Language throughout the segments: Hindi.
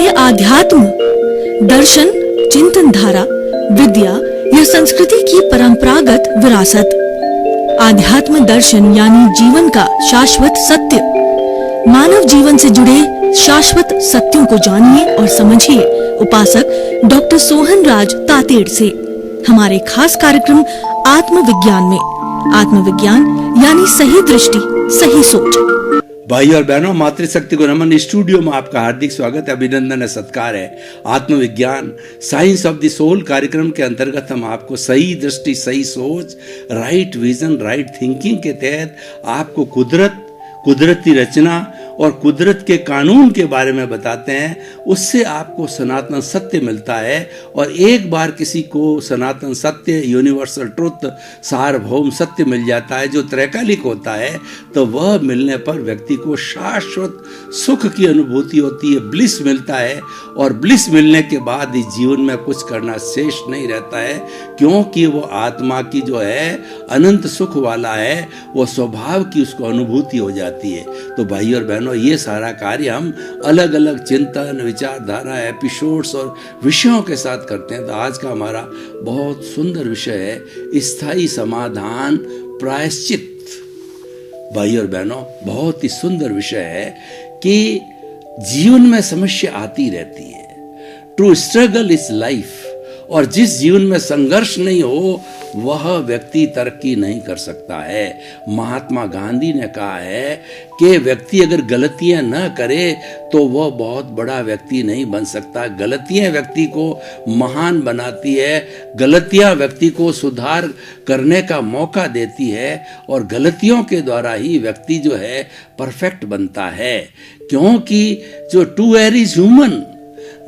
चाहे आध्यात्म, दर्शन, चिंतन धारा, विद्या या संस्कृति की परंपरागत विरासत, आध्यात्म दर्शन यानी जीवन का शाश्वत सत्य। मानव जीवन से जुड़े शाश्वत सत्यों को जानिए और समझिए उपासक डॉक्टर सोहन राज तातेड़ से हमारे खास कार्यक्रम आत्मविज्ञान में। आत्मविज्ञान यानी सही दृष्टि, सही सोच। भाई और बहनों, मातृशक्ति को नमन। स्टूडियो में आपका हार्दिक स्वागत है, अभिनंदन है, सत्कार है। आत्मविज्ञान साइंस ऑफ द सोल कार्यक्रम के अंतर्गत हम आपको सही दृष्टि, सही सोच, राइट विजन, राइट थिंकिंग के तहत आपको कुदरत, कुदरती रचना और कुदरत के कानून के बारे में बताते हैं। उससे आपको सनातन सत्य मिलता है। और एक बार किसी को सनातन सत्य, यूनिवर्सल ट्रुथ, सार्वभौम सत्य मिल जाता है जो त्रैकालिक होता है, तो वह मिलने पर व्यक्ति को शाश्वत सुख की अनुभूति होती है, ब्लिस मिलता है। और ब्लिस मिलने के बाद इस जीवन में कुछ करना शेष नहीं रहता है, क्योंकि वो आत्मा की जो है अनंत सुख वाला है, वो स्वभाव की उसको अनुभूति हो जाती है। तो भाई और बहनों, ये सारा कार्य हम अलग अलग चिंतन, विचारधारा, एपिसोड्स और विषयों के साथ करते हैं। तो आज का हमारा बहुत सुंदर विषय है स्थायी समाधान, प्रायश्चित। भाई और बहनों, बहुत ही सुंदर विषय है कि जीवन में समस्या आती रहती है। To struggle is life. और जिस जीवन में संघर्ष नहीं हो वह व्यक्ति तरक्की नहीं कर सकता है। महात्मा गांधी ने कहा है कि व्यक्ति अगर गलतियां न करे तो वह बहुत बड़ा व्यक्ति नहीं बन सकता। गलतियां व्यक्ति को महान बनाती है, गलतियां व्यक्ति को सुधार करने का मौका देती है, और गलतियों के द्वारा ही व्यक्ति जो है परफेक्ट बनता है। क्योंकि जो टू एर इज ह्यूमन,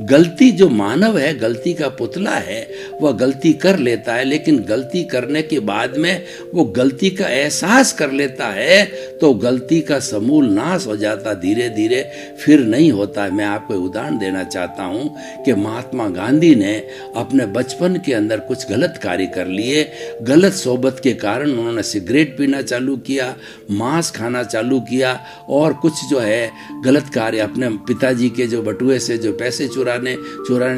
गलती जो मानव है, गलती का पुतला है, वह गलती कर लेता है, लेकिन गलती करने के बाद में वो गलती का एहसास कर लेता है तो गलती का समूल नाश हो जाता, धीरे धीरे फिर नहीं होता है। मैं आपको उदाहरण देना चाहता हूँ कि महात्मा गांधी ने अपने बचपन के अंदर कुछ गलत कार्य कर लिए। गलत सोबत के कारण उन्होंने सिगरेट पीना चालू किया, मांस खाना चालू किया, और कुछ जो है गलत कार्य अपने पिताजी के जो बटुए से जो पैसे चुराने,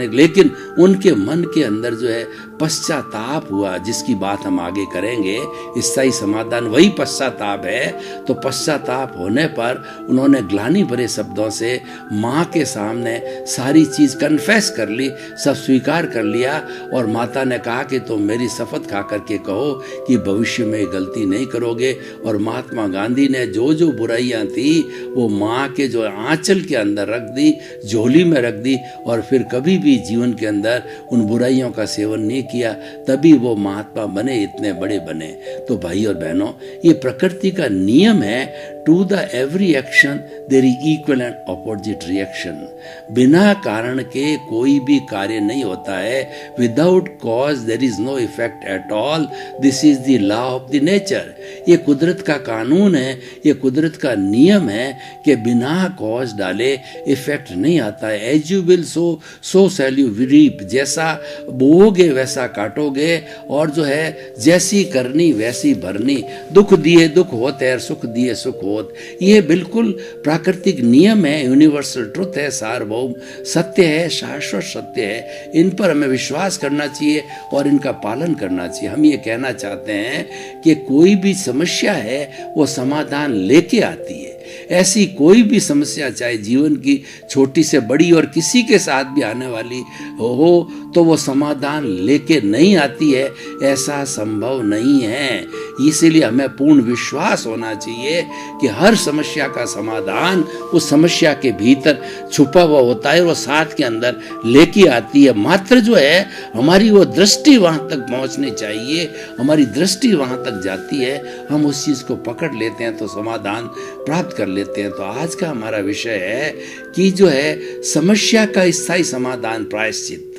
लेकिन उनके मन के अंदर जो है पश्चाताप हुआ, जिसकी बात हम आगे करेंगे। स्थायी समाधान वही पश्चाताप है। तो पश्चाताप होने पर उन्होंने ग्लानि भरे शब्दों से माँ के सामने सारी चीज कन्फेस कर ली, सब स्वीकार कर लिया। और माता ने कहा कि तुम मेरी शपथ खा करके कहो कि भविष्य में गलती नहीं करोगे। और महात्मा गांधी ने जो जो बुराइयां थी वो माँ के जो आंचल के अंदर रख दी, झोली में रख दी, और फिर कभी भी जीवन के अंदर उन बुराइयों का सेवन नहीं किया। तभी वो महात्मा बने, इतने बड़े बने। तो भाई और बहनों, ये प्रकृति का नियम है। To the every action there is equal and opposite reaction. बिना कारण के कोई भी कार्य नहीं होता है। Without cause there is no effect at all. This is the law of the nature. ये कुदरत का कानून है, ये कुदरत का नियम है कि बिना कॉज डाले इफेक्ट नहीं आता है। As you will sow shall you reap. जैसा बोओगे वैसा काटोगे, और जो है जैसी करनी वैसी भरनी। दुख दिए दुख होते और सुख दिए सुख होत। ये बिल्कुल प्राकृतिक नियम है, यूनिवर्सल ट्रुथ है, सार्वभौम सत्य है, शाश्वत सत्य है। इन पर हमें विश्वास करना चाहिए और इनका पालन करना चाहिए। हम ये कहना चाहते हैं कि कोई भी समस्या है वो समाधान लेके आती है। ऐसी कोई भी समस्या, चाहे जीवन की छोटी से बड़ी और किसी के साथ भी आने वाली हो, तो वो समाधान लेके नहीं आती है, ऐसा संभव नहीं है। इसीलिए हमें पूर्ण विश्वास होना चाहिए कि हर समस्या का समाधान उस समस्या के भीतर छुपा हुआ होता है, वो साथ के अंदर लेके आती है। मात्र जो है हमारी वो दृष्टि वहां तक पहुंचनी चाहिए। हमारी दृष्टि वहां तक जाती है, हम उस चीज को पकड़ लेते हैं तो समाधान प्राप्त कर लेते हैं। तो आज का हमारा विषय है कि जो है समस्या का स्थायी समाधान, प्रायश्चित।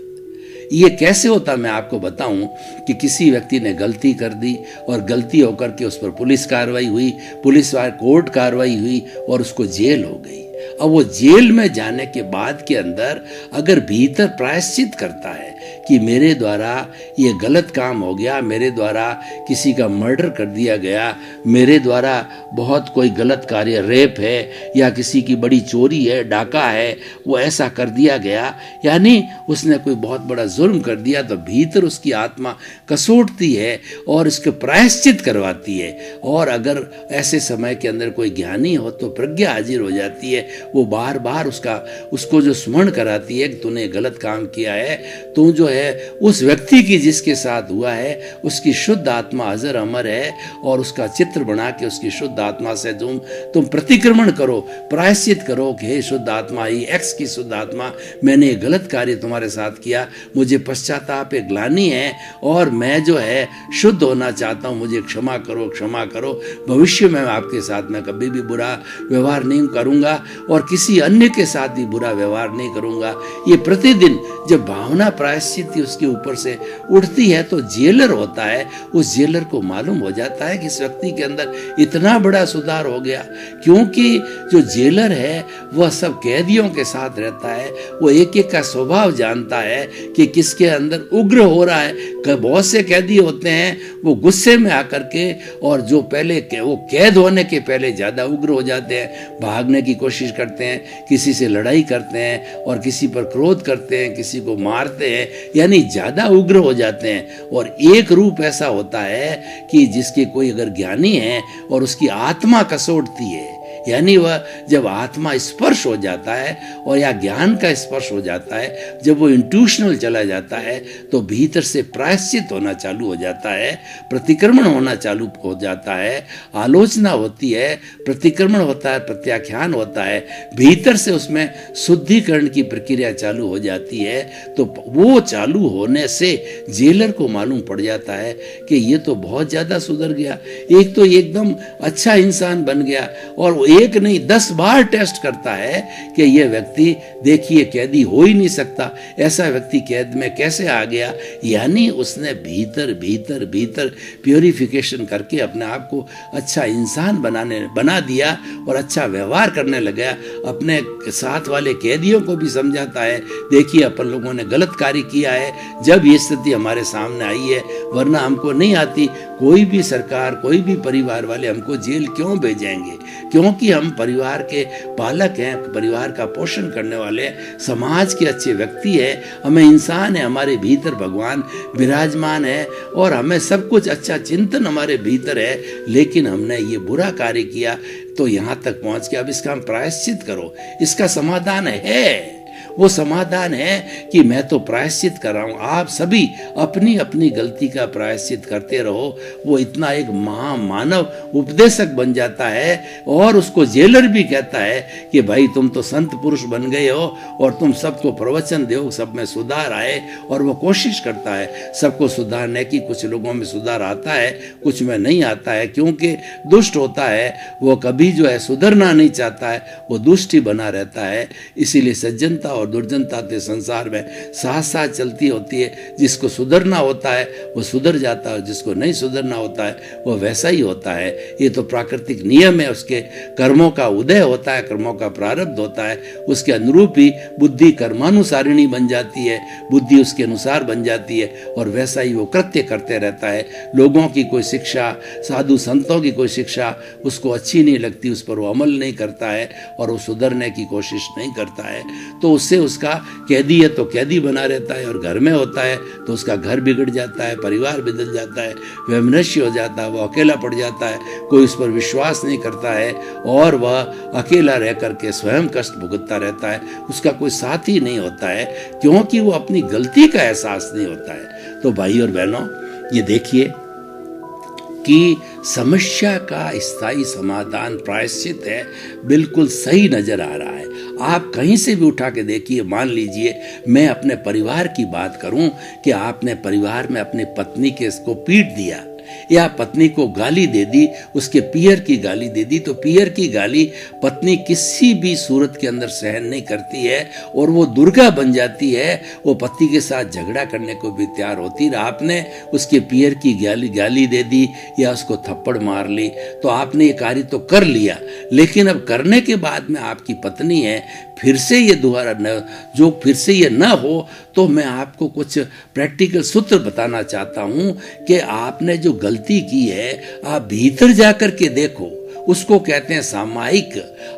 ये कैसे होता मैं आपको बताऊं कि किसी व्यक्ति ने गलती कर दी और गलती होकर के उस पर पुलिस कार्रवाई हुई, पुलिस कोर्ट कार्रवाई हुई और उसको जेल हो गई। अब वो जेल में जाने के बाद के अंदर अगर भीतर प्रायश्चित करता है कि मेरे द्वारा ये गलत काम हो गया, मेरे द्वारा किसी का मर्डर कर दिया गया, मेरे द्वारा बहुत कोई गलत कार्य, रेप है या किसी की बड़ी चोरी है, डाका है, वो ऐसा कर दिया गया, यानी उसने कोई बहुत बड़ा जुर्म कर दिया, तो भीतर उसकी आत्मा कसोटती है और इसके प्रायश्चित करवाती है। और अगर ऐसे समय के अंदर कोई ज्ञानी हो तो प्रज्ञा हाजिर हो जाती है, वो बार बार उसको जो स्मरण कराती है कि तूने गलत काम किया है, तू जो है उस व्यक्ति की जिसके साथ हुआ है उसकी शुद्ध आत्मा अजर अमर है, और उसका चित्र बना के उसकी शुद्ध आत्मा से तुम प्रतिक्रमण करो, प्रायश्चित करो कि हे शुद्ध आत्मा, ही एक्स की शुद्ध आत्मा, मैंने गलत कार्य तुम्हारे साथ किया, मुझे पश्चाताप एक ग्लानि है और मैं जो है शुद्ध होना चाहता हूँ, मुझे क्षमा करो, क्षमा करो। भविष्य में आपके साथ मैं कभी भी बुरा व्यवहार नहीं करूँगा और किसी अन्य के साथ भी बुरा व्यवहार नहीं करूँगा। ये प्रतिदिन जब भावना प्रायश्चित उसके ऊपर से उठती है तो जेलर होता है, उस जेलर को मालूम हो जाता है कि इस व्यक्ति के अंदर इतना बड़ा सुधार हो गया, क्योंकि जो जेलर है वह सब कैदियों के साथ रहता है, वो एक एक का स्वभाव जानता है कि किसके अंदर उग्र हो रहा है। बहुत से कैदी होते हैं वो गुस्से में आकर के, और जो पहले वो कैद होने के पहले ज़्यादा उग्र हो जाते हैं, भागने की कोशिश करते हैं, किसी से लड़ाई करते हैं और किसी पर क्रोध करते हैं, किसी को मारते हैं, यानी ज़्यादा उग्र हो जाते हैं। और एक रूप ऐसा होता है कि जिसके कोई अगर ज्ञानी है और उसकी आत्मा कसोटती है, यानी वह जब आत्मा स्पर्श हो जाता है और या ज्ञान का स्पर्श हो जाता है, जब वो इंट्यूशनल चला जाता है तो भीतर से प्रायश्चित होना चालू हो जाता है, प्रतिक्रमण होना चालू हो जाता है, आलोचना होती है, प्रतिक्रमण होता है, प्रत्याख्यान होता है, भीतर से उसमें शुद्धिकरण की प्रक्रिया चालू हो जाती है। तो वो चालू होने से जेलर को मालूम पड़ जाता है कि ये तो बहुत ज़्यादा सुधर गया, एक तो एकदम अच्छा इंसान बन गया, और एक नहीं 10 बार टेस्ट करता है कि यह व्यक्ति देखिए कैदी हो ही नहीं सकता, ऐसा व्यक्ति कैद में कैसे आ गया। यानी उसने भीतर भीतर भीतर प्योरिफिकेशन करके अपने आप को अच्छा इंसान बना दिया और अच्छा व्यवहार करने लगा। अपने साथ वाले कैदियों को भी समझाता है, देखिए अपन लोगों ने गलत कार्य किया है, जब ये स्थिति हमारे सामने आई है, वरना हमको नहीं आती। कोई भी सरकार, कोई भी परिवार वाले हमको जेल क्यों भेजेंगे? क्योंकि हम परिवार के पालक हैं, परिवार का पोषण करने वाले, समाज के अच्छे व्यक्ति हैं, हमें इंसान है, हमारे भीतर भगवान विराजमान है और हमें सब कुछ अच्छा चिंतन हमारे भीतर है, लेकिन हमने ये बुरा कार्य किया तो यहाँ तक पहुँच के अब इसका हम प्रायश्चित करो। इसका समाधान है, वो समाधान है कि मैं तो प्रायश्चित कर रहा हूँ, आप सभी अपनी अपनी गलती का प्रायश्चित करते रहो। वो इतना एक महामानव उपदेशक बन जाता है और उसको जेलर भी कहता है कि भाई तुम तो संत पुरुष बन गए हो और तुम सबको प्रवचन दो, सब में सुधार आए। और वो कोशिश करता है सबको सुधारने की। कुछ लोगों में सुधार आता है, कुछ में नहीं आता है, क्योंकि दुष्ट होता है, वो कभी जो है सुधरना नहीं चाहता है, वो दुष्ट ही बना रहता है। इसीलिए सज्जनता और दुर्जनता के संसार में साथ साथ चलती होती है। जिसको सुधरना होता है वो सुधर जाता है, जिसको नहीं सुधरना होता है वो वैसा ही होता है। ये तो प्राकृतिक नियम है, उसके कर्मों का उदय होता है, कर्मों का प्रारब्ध होता है, उसके अनुरूप ही बुद्धि कर्मानुसारिणी बन जाती है, बुद्धि उसके अनुसार बन जाती है और वैसा ही वो कृत्य करते रहता है। लोगों की कोई शिक्षा, साधु संतों की कोई शिक्षा उसको अच्छी नहीं लगती, उस पर वो अमल नहीं करता है और वो सुधरने की कोशिश नहीं करता है, तो उससे उसका कैदी है तो कैदी बना रहता है, और घर में होता है तो उसका घर बिगड़ जाता है, परिवार बदल जाता है, वैमनस्य हो जाता है, वो अकेला पड़ जाता है, कोई उस पर विश्वास नहीं करता है और वह अकेला रह करके स्वयं कष्ट भुगतता रहता है। उसका कोई साथी नहीं होता है, क्योंकि वो अपनी गलती का एहसास नहीं होता है। तो भाई और बहनों, ये देखिए कि समस्या का स्थायी समाधान प्रायश्चित है, बिल्कुल सही नजर आ रहा है। आप कहीं से भी उठा के देखिए, मान लीजिए मैं अपने परिवार की बात करूं कि आपने परिवार में अपनी पत्नी के इसको पीट दिया, या पत्नी को गाली दे दी, उसके पियर की गाली दे दी, तो पियर की गाली पत्नी किसी भी सूरत के अंदर सहन नहीं करती है और वो दुर्गा बन जाती है, वो पति के साथ झगड़ा करने को भी तैयार होती है। आपने उसके पियर की गाली दे दी या उसको थप्पड़ मार ली, तो आपने ये कार्य तो कर लिया, लेकिन अब करने के बाद में आपकी पत्नी है, फिर से ये दोबारा जो फिर से ये न हो, तो मैं आपको कुछ प्रैक्टिकल सूत्र बताना चाहता हूं कि आपने जो गलती की है, आप भीतर जाकर के देखो, उसको कहते हैं सामायिक।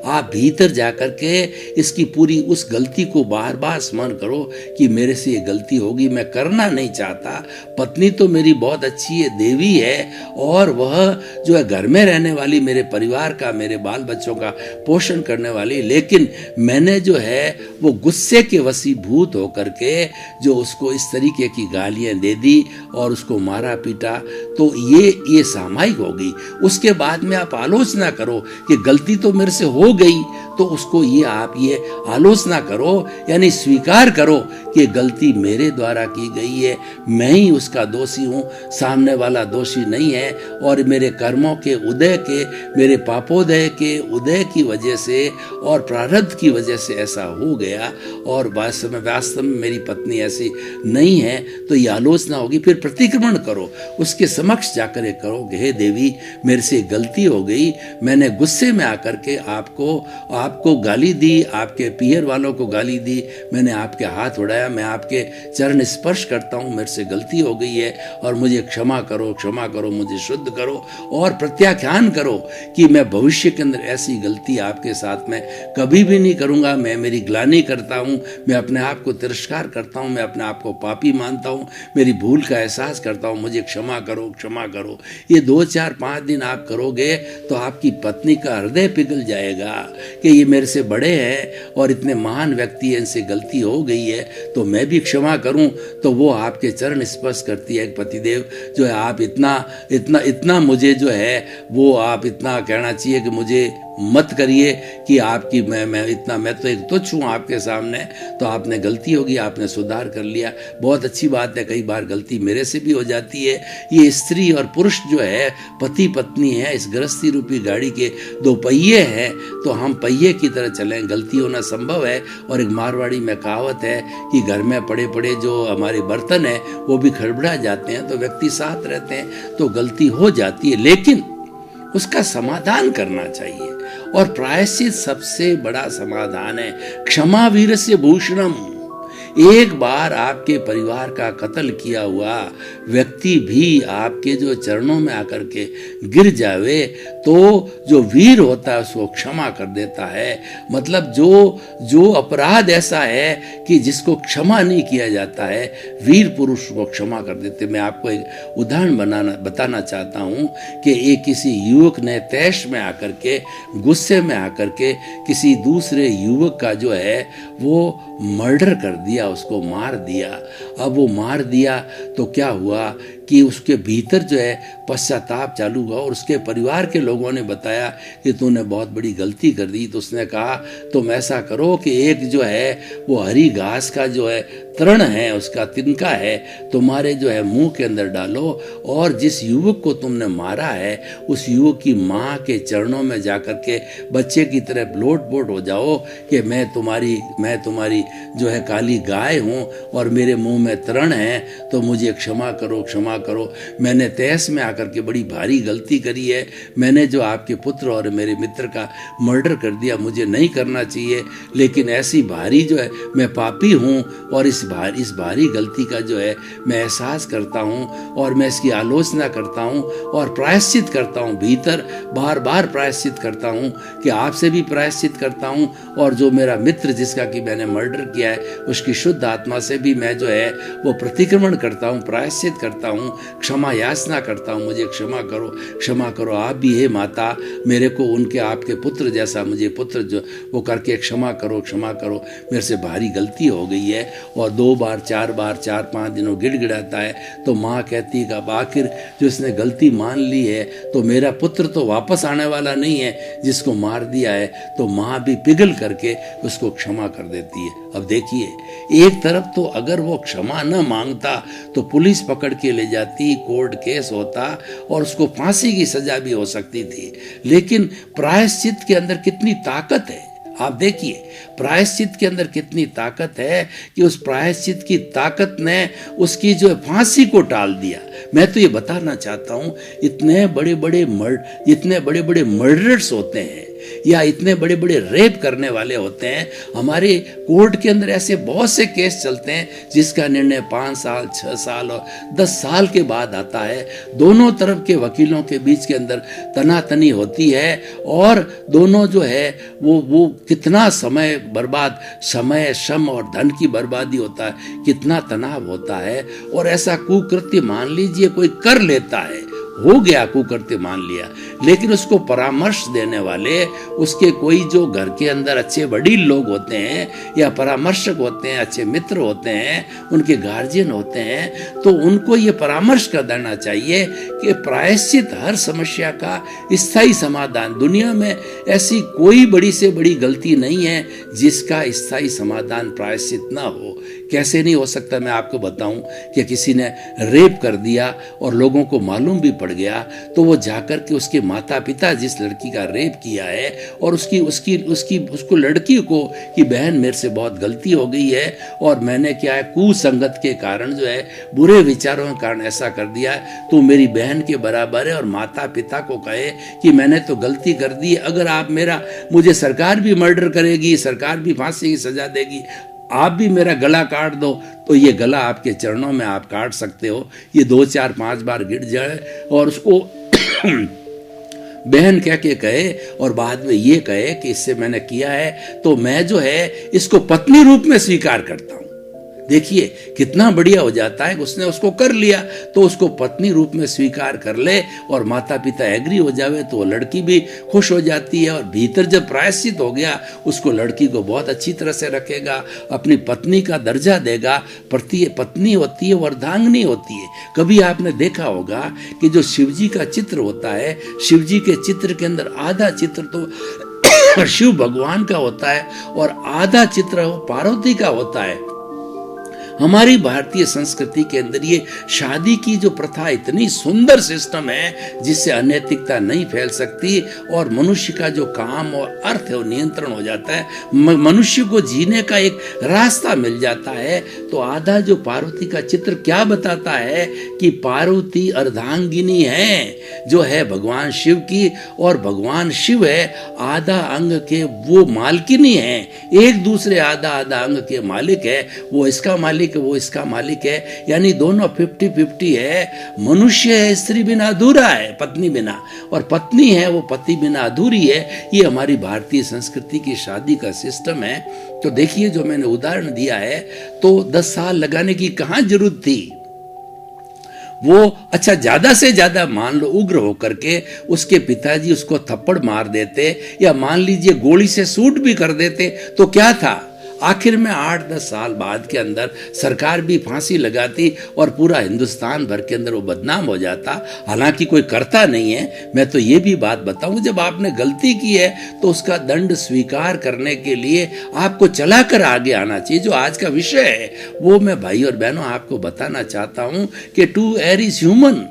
आप भीतर जाकर के इसकी पूरी उस गलती को बार बार स्मरण करो कि मेरे से ये गलती होगी, मैं करना नहीं चाहता। पत्नी तो मेरी बहुत अच्छी है, देवी है, और वह जो है घर में रहने वाली, मेरे परिवार का, मेरे बाल बच्चों का पोषण करने वाली, लेकिन मैंने जो है वो गुस्से के वशीभूत होकर के जो उसको इस तरीके की गालियां दे दी और उसको मारा पीटा, तो ये सामायिक होगी। उसके बाद में आप आलोचना करो कि गलती तो मेरे से हो गई, तो उसको आप ये आलोचना करो, यानी स्वीकार करो कि गलती मेरे द्वारा की गई है, मैं ही उसका दोषी हूँ, सामने वाला दोषी नहीं है, और मेरे कर्मों के उदय के, मेरे पापोदय के उदय की वजह से और प्रारब्ध की वजह से ऐसा हो गया, और वास्तव में मेरी पत्नी ऐसी नहीं है। तो ये आलोचना होगी। फिर प्रतिक्रमण करो, उसके समक्ष जाकर ये करो, हे देवी, मेरे से गलती हो गई, मैंने गुस्से में आकर के आपको गाली दी, आपके पियर वालों को गाली दी, मैंने आपके हाथ उड़ाया, मैं आपके चरण स्पर्श करता हूँ, मेरे से गलती हो गई है और मुझे क्षमा करो, मुझे शुद्ध करो, और प्रत्याख्यान करो कि मैं भविष्य के अंदर ऐसी गलती आपके साथ में कभी भी नहीं करूँगा। मैं मेरी ग्लानि करता हूँ, मैं अपने आप को तिरस्कार करता हूँ, मैं अपने आप को पापी मानता हूँ, मेरी भूल का एहसास करता हूँ, मुझे क्षमा करो। ये 2, 4, 5 दिन आप करोगे तो आपकी पत्नी का हृदय पिघल जाएगा कि ये मेरे से बड़े हैं और इतने महान व्यक्ति हैं, इनसे गलती हो गई है तो मैं भी क्षमा करूं। तो वो आपके चरण स्पर्श करती है। पतिदेव जो है, आप इतना मुझे जो है वो आप इतना कहना चाहिए कि मुझे मत करिए कि आपकी मैं तो एक तुच्छ हूँ आपके सामने, तो आपने गलती होगी, आपने सुधार कर लिया, बहुत अच्छी बात है। कई बार गलती मेरे से भी हो जाती है। ये स्त्री और पुरुष जो है, पति पत्नी है, इस गृहस्थी रूपी गाड़ी के 2 पहिए हैं, तो हम पहिए की तरह चलें। गलती होना संभव है। और एक मारवाड़ी में कहावत है कि घर में पड़े पड़े जो हमारे बर्तन हैं वो भी खड़बड़ा जाते हैं, तो व्यक्ति साथ रहते हैं तो गलती हो जाती है, लेकिन उसका समाधान करना चाहिए। और प्रायश्चित सबसे बड़ा समाधान है। क्षमा वीरस्य भूषणम। एक बार आपके परिवार का कत्ल किया हुआ व्यक्ति भी आपके जो चरणों में आकर के गिर जावे, तो जो वीर होता है उसको क्षमा कर देता है। मतलब जो अपराध ऐसा है कि जिसको क्षमा नहीं किया जाता है, वीर पुरुष को क्षमा कर देते। मैं आपको एक उदाहरण बताना चाहता हूँ कि एक किसी युवक ने तैश में आकर के, गुस्से में आकर के किसी दूसरे युवक का जो है वो मर्डर कर दिया, उसको मार दिया। अब वो मार दिया तो क्या हुआ कि उसके भीतर जो है पश्चाताप चालू हुआ, और उसके परिवार के लोगों ने बताया कि तूने बहुत बड़ी गलती कर दी। तो उसने कहा तुम ऐसा करो कि एक जो है वो हरी घास का जो है तृण है, उसका तिनका है, तुम्हारे जो है मुंह के अंदर डालो, और जिस युवक को तुमने मारा है उस युवक की माँ के चरणों में जाकर के बच्चे की तरह लोट-पोट हो जाओ कि मैं तुम्हारी जो है काली गाय हूँ और मेरे मुंह में तृण है, तो मुझे क्षमा करो। मैंने तैस में आकर के बड़ी भारी गलती करी है। मैंने जो आपके पुत्र और मेरे मित्र का मर्डर कर दिया, मुझे नहीं करना चाहिए, लेकिन ऐसी भारी जो है मैं पापी हूँ, और इस भारी गलती का जो है मैं एहसास करता हूँ और मैं इसकी आलोचना करता हूँ और प्रायश्चित करता हूँ, भीतर बार बार प्रायश्चित करता हूँ कि आपसे भी प्रायश्चित करता हूँ, और जो मेरा मित्र जिसका कि मैंने मर्डर किया है उसकी शुद्ध आत्मा से भी मैं जो है वो प्रतिक्रमण करता हूँ, प्रायश्चित करता हूँ, क्षमा याचना करता हूँ, मुझे क्षमा करो आप भी, हे माता, मेरे को उनके आपके पुत्र जैसा मुझे पुत्र जो वो करके क्षमा करो, मेरे से भारी गलती हो गई है। और 2 बार 4 बार 4-5 दिनों गिड़गिड़ाता है। तो माँ कहती है कि आखिर जो इसने गलती मान ली है, तो मेरा पुत्र तो वापस आने वाला नहीं है जिसको मार दिया है। तो माँ भी पिघल करके उसको क्षमा कर देती है। अब देखिए, एक तरफ तो अगर वो क्षमा न मांगता तो पुलिस पकड़ के ले जाती, कोर्ट केस होता और उसको फांसी की सजा भी हो सकती थी। लेकिन प्रायश्चित के अंदर कितनी ताकत है, आप देखिए प्रायश्चित के अंदर कितनी ताकत है कि उस प्रायश्चित की ताकत ने उसकी जो फांसी को टाल दिया। मैं तो ये बताना चाहता हूँ, इतने बड़े बड़े मर्डरर्स होते हैं या इतने बड़े बड़े रेप करने वाले होते हैं, हमारे कोर्ट के अंदर ऐसे बहुत से केस चलते हैं जिसका निर्णय 5 साल 6 साल और 10 साल के बाद आता है। दोनों तरफ के वकीलों के बीच के अंदर तनातनी होती है और दोनों जो है वो कितना समय बर्बाद, समय श्रम और धन की बर्बादी होता है, कितना तनाव होता है। और ऐसा कुकृत्य मान लीजिए कोई कर लेता है, हो गया कुकृत्य मान लिया, लेकिन उसको परामर्श देने वाले उसके कोई जो घर के अंदर अच्छे वडील लोग होते हैं या परामर्शक होते हैं, अच्छे मित्र होते हैं, उनके गार्जियन होते हैं, तो उनको ये परामर्श कर देना चाहिए कि प्रायश्चित हर समस्या का स्थायी समाधान। दुनिया में ऐसी कोई बड़ी से बड़ी गलती नहीं है जिसका स्थायी समाधान प्रायश्चित ना हो। कैसे नहीं हो सकता, मैं आपको बताऊं कि किसी ने रेप कर दिया और लोगों को मालूम भी पड़ गया, तो वो जाकर के उसके माता पिता जिस लड़की का रेप किया है और उसको लड़की को कि बहन मेरे से बहुत गलती हो गई है और मैंने क्या है कुसंगत के कारण जो है बुरे विचारों के कारण ऐसा कर दिया है, तो मेरी बहन के बराबर है। और माता पिता को कहे कि मैंने तो गलती कर दी, अगर आप मुझे सरकार भी मर्डर करेगी, सरकार भी फांसी की सजा देगी, आप भी मेरा गला काट दो, तो ये गला आपके चरणों में आप काट सकते हो। ये 2 4 5 बार गिर जाए और उसको बहन कह के कहे और बाद में ये कहे कि इससे मैंने किया है तो मैं जो है इसको पत्नी रूप में स्वीकार करता हूं। देखिए कितना बढ़िया हो जाता है, उसने उसको कर लिया तो उसको पत्नी रूप में स्वीकार कर ले और माता पिता एग्री हो जावे तो लड़की भी खुश हो जाती है। और भीतर जब प्रायश्चित हो गया उसको लड़की को बहुत अच्छी तरह से रखेगा, अपनी पत्नी का दर्जा देगा। पत्नी होती है अर्धांगिनी होती है। कभी आपने देखा होगा कि जो शिव जी का चित्र होता है, शिव जी के चित्र के अंदर आधा चित्र तो शिव भगवान का होता है और आधा चित्र पार्वती का होता है। हमारी भारतीय संस्कृति के अंदर ये शादी की जो प्रथा इतनी सुंदर सिस्टम है जिससे अनैतिकता नहीं फैल सकती और मनुष्य का जो काम और अर्थ है वो नियंत्रण हो जाता है, मनुष्य को जीने का एक रास्ता मिल जाता है। तो आधा जो पार्वती का चित्र क्या बताता है कि पार्वती अर्धांगिनी है जो है भगवान शिव की, और भगवान शिव है आधा अंग के वो मालकिनी है, एक दूसरे आधा आधा अंग के मालिक है। वो इसका मालिक वो इसका मालिक है, यानी दोनों 50-50 है। मनुष्य है स्त्री बिना अधूरा है, पत्नी बिना, और पत्नी है वो पति बिना अधूरी है। ये हमारी भारतीय संस्कृति की शादी का सिस्टम है। तो देखिए जो मैंने उदाहरण दिया है तो 10 साल लगाने की कहां जरूरत थी। वो अच्छा ज्यादा से ज्यादा मान लो उग्र होकर के उसके पिताजी उसको थप्पड़ मार देते या मान लीजिए गोली से शूट भी कर देते तो क्या था, आखिर में 8-10 साल बाद के अंदर सरकार भी फांसी लगाती और पूरा हिंदुस्तान भर के अंदर वो बदनाम हो जाता। हालांकि कोई करता नहीं है। मैं तो ये भी बात बताऊं, जब आपने गलती की है तो उसका दंड स्वीकार करने के लिए आपको चलाकर आगे आना चाहिए। जो आज का विषय है वो मैं भाई और बहनों आपको बताना चाहता हूं कि टू एयर इज ह्यूमन।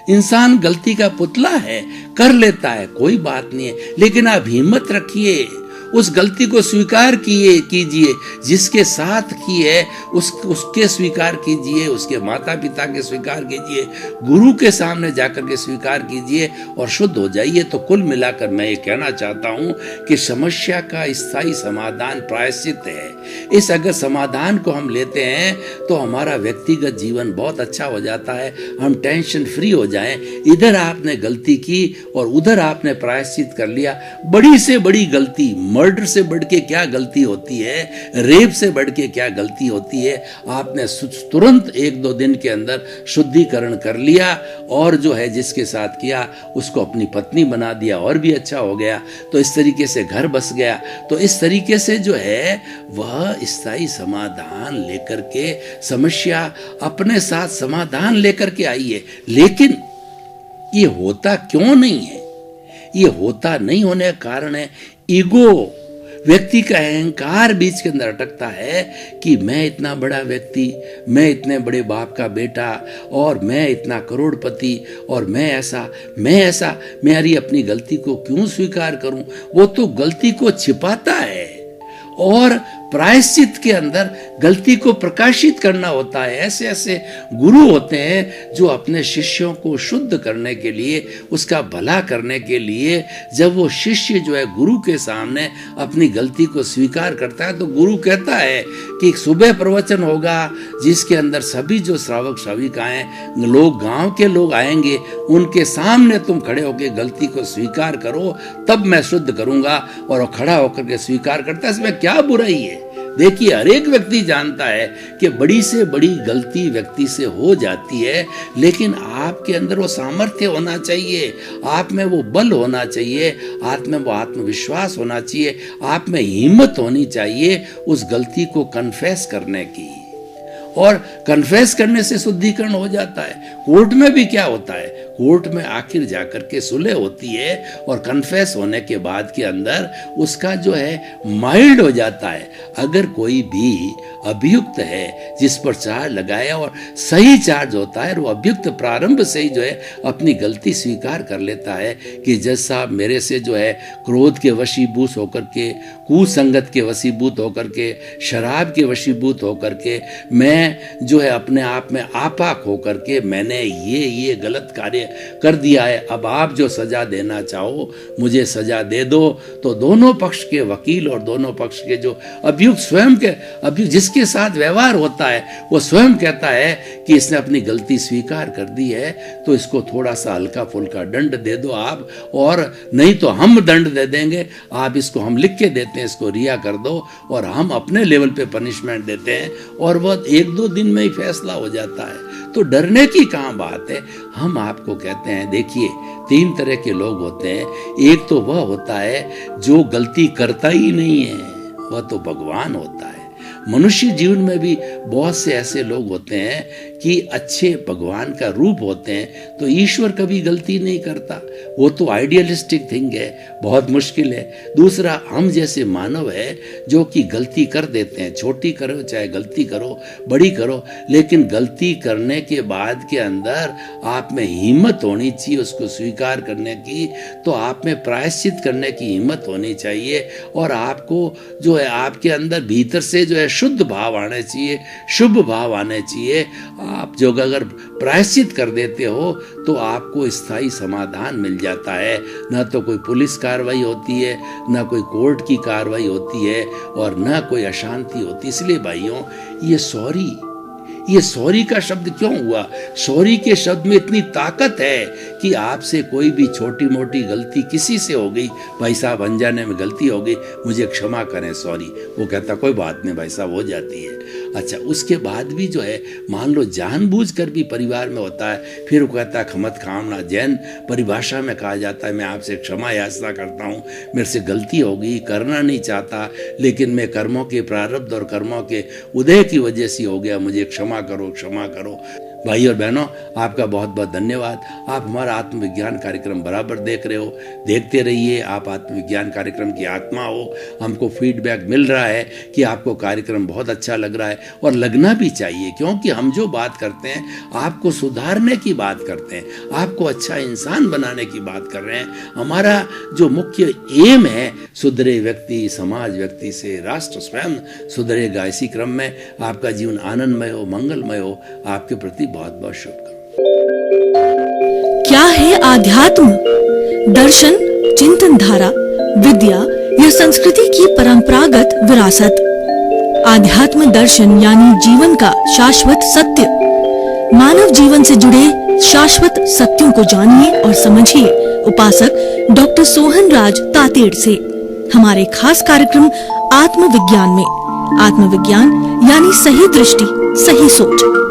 इंसान गलती का पुतला है, कर लेता है, कोई बात नहीं है, लेकिन आप हिम्मत रखिए, उस गलती को स्वीकार कीजिए, जिसके साथ की है उसके स्वीकार कीजिए, उसके माता पिता के स्वीकार कीजिए, गुरु के सामने जाकर के स्वीकार कीजिए और शुद्ध हो जाइए। तो कुल मिलाकर मैं ये कहना चाहता हूँ कि समस्या का स्थायी समाधान प्रायश्चित है। इस अगर समाधान को हम लेते हैं तो हमारा व्यक्तिगत जीवन बहुत अच्छा हो जाता है, हम टेंशन फ्री हो जाएं। इधर आपने गलती की और उधर आपने प्रायश्चित कर लिया। बड़ी से बड़ी गलती, मर्डर से बढ़ के क्या गलती होती है, रेप से बढ़ के क्या गलती होती है। आपने तुरंत 1-2 दिन के अंदर शुद्धिकरण कर लिया और जो है जिसके साथ किया उसको अपनी पत्नी बना दिया और भी अच्छा हो गया। तो इस तरीके से घर बस गया। तो इस तरीके से जो है वह स्थायी समाधान लेकर के, समस्या अपने साथ समाधान लेकर के आई है। लेकिन ये होता क्यों नहीं है? ये होता नहीं होने का कारण है ईगो, व्यक्ति का अहंकार बीच के अंदर अटकता है कि मैं इतना बड़ा व्यक्ति, मैं इतने बड़े बाप का बेटा, और मैं इतना करोड़पति, और मैं ऐसा, मैं अपनी गलती को क्यों स्वीकार करूं। वो तो गलती को छिपाता है और प्रायश्चित के अंदर गलती को प्रकाशित करना होता है। ऐसे ऐसे गुरु होते हैं जो अपने शिष्यों को शुद्ध करने के लिए, उसका भला करने के लिए, जब वो शिष्य जो है गुरु के सामने अपनी गलती को स्वीकार करता है तो गुरु कहता है कि सुबह प्रवचन होगा जिसके अंदर सभी जो श्रावक श्राविकाएं लोग, गांव के लोग आएंगे, उनके सामने तुम खड़े होकर गलती को स्वीकार करो, तब मैं शुद्ध करूंगा। और वो खड़ा होकर के स्वीकार करता है, इसमें क्या बुराई है। देखिए, हर एक व्यक्ति जानता है कि बड़ी से बड़ी गलती व्यक्ति से हो जाती है, लेकिन आपके अंदर वो सामर्थ्य होना चाहिए, आप में वो बल होना चाहिए, आप में वो आत्मविश्वास होना चाहिए, आप में हिम्मत होनी चाहिए उस गलती को कन्फेस करने की। और कन्फेस करने से शुद्धिकरण हो जाता है। कोर्ट में भी क्या होता है, कोर्ट में आखिर जाकर के सुलह होती है और कन्फेस होने के बाद के अंदर उसका जो है माइल्ड हो जाता है। अगर कोई भी अभियुक्त है जिस पर चार्ज लगाया और सही चार्ज होता है, वो अभियुक्त प्रारंभ से ही जो है अपनी गलती स्वीकार कर लेता है कि जज साहब मेरे से जो है क्रोध के वशीभूत होकर के, कुसंगत के वशीभूत होकर के, शराब के वशीभूत होकर के, मैं जो है अपने आप में आपाक होकर के मैंने ये गलत कार्य कर दिया है, अब आप जो सजा देना चाहो मुझे सजा दे दो। तो दोनों पक्ष के वकील और दोनों पक्ष के जो अभियुक्त स्वयं के अभियुक्त जिसके साथ व्यवहार होता है वो स्वयं कहता है कि इसने अपनी गलती स्वीकार कर दी है, तो इसको थोड़ा सा हल्का फुल्का दंड दे दो आप, और नहीं तो हम दंड दे देंगे, आप इसको हम लिख के देते हैं, इसको रिहा कर दो, और हम अपने लेवल पे पनिशमेंट देते हैं, और वह 1-2 दिन में ही फैसला हो जाता है। तो डरने की कहाँ बात है। हम आपको कहते हैं, देखिए 3 तरह के लोग होते हैं। एक तो वह होता है जो गलती करता ही नहीं है, वह तो भगवान होता है। मनुष्य जीवन में भी बहुत से ऐसे लोग होते हैं कि अच्छे भगवान का रूप होते हैं, तो ईश्वर कभी गलती नहीं करता, वो तो आइडियलिस्टिक थिंग है, बहुत मुश्किल है। दूसरा, हम जैसे मानव है जो कि गलती कर देते हैं, छोटी करो चाहे गलती करो, बड़ी करो, लेकिन गलती करने के बाद के अंदर आप में हिम्मत होनी चाहिए उसको स्वीकार करने की, तो आप में प्रायश्चित करने की हिम्मत होनी चाहिए, और आपको जो है आपके अंदर भीतर से जो है शुद्ध भाव आने चाहिए, शुभ भाव आने चाहिए। आप जो अगर प्रायश्चित कर देते हो तो आपको स्थायी समाधान मिल जाता है। ना तो कोई पुलिस कार्रवाई होती है, ना कोई कोर्ट की कार्रवाई होती है, और ना कोई अशांति होती। इसलिए भाइयों, ये सॉरी का शब्द क्यों हुआ? सॉरी के शब्द में इतनी ताकत है कि आपसे कोई भी छोटी मोटी गलती किसी से हो गई, भाई साहब अनजाने में गलती हो गई, मुझे क्षमा करें, सॉरी, वो कहता कोई बात नहीं भाई साहब, हो जाती है। अच्छा, उसके बाद भी जो है मान लो जानबूझकर भी परिवार में होता है, फिर वो कहता है खमत खामना। जैन परिभाषा में कहा जाता है मैं आपसे क्षमा याचना करता हूँ, मेरे से गलती हो गई, करना नहीं चाहता, लेकिन मैं कर्मों के प्रारब्ध और कर्मों के उदय की वजह से हो गया, मुझे क्षमा करो, क्षमा करो। भाई और बहनों, आपका बहुत बहुत धन्यवाद। आप हमारा आत्मविज्ञान कार्यक्रम बराबर देख रहे हो, देखते रहिए। आप आत्मविज्ञान कार्यक्रम की आत्मा हो, हमको फीडबैक मिल रहा है कि आपको कार्यक्रम बहुत अच्छा लग रहा है, और लगना भी चाहिए, क्योंकि हम जो बात करते हैं आपको सुधारने की बात करते हैं, आपको अच्छा इंसान बनाने की बात कर रहे हैं। हमारा जो मुख्य एम है, सुधरे व्यक्ति समाज व्यक्ति से राष्ट्र स्वयं सुधरेगा। इसी क्रम में आपका जीवन आनंदमय हो, मंगलमय हो। आपके प्रति बहुत बहुत शुभकामनाएं। क्या है आध्यात्म? दर्शन, चिंतन धारा, विद्या या संस्कृति की परंपरागत विरासत। आध्यात्म दर्शन यानी जीवन का शाश्वत सत्य। मानव जीवन से जुड़े शाश्वत सत्यों को जानिए और समझिए उपासक डॉक्टर सोहन राज तातेड़ से हमारे खास कार्यक्रम आत्मविज्ञान में। आत्मविज्ञान यानी सही दृष्टि, सही सोच।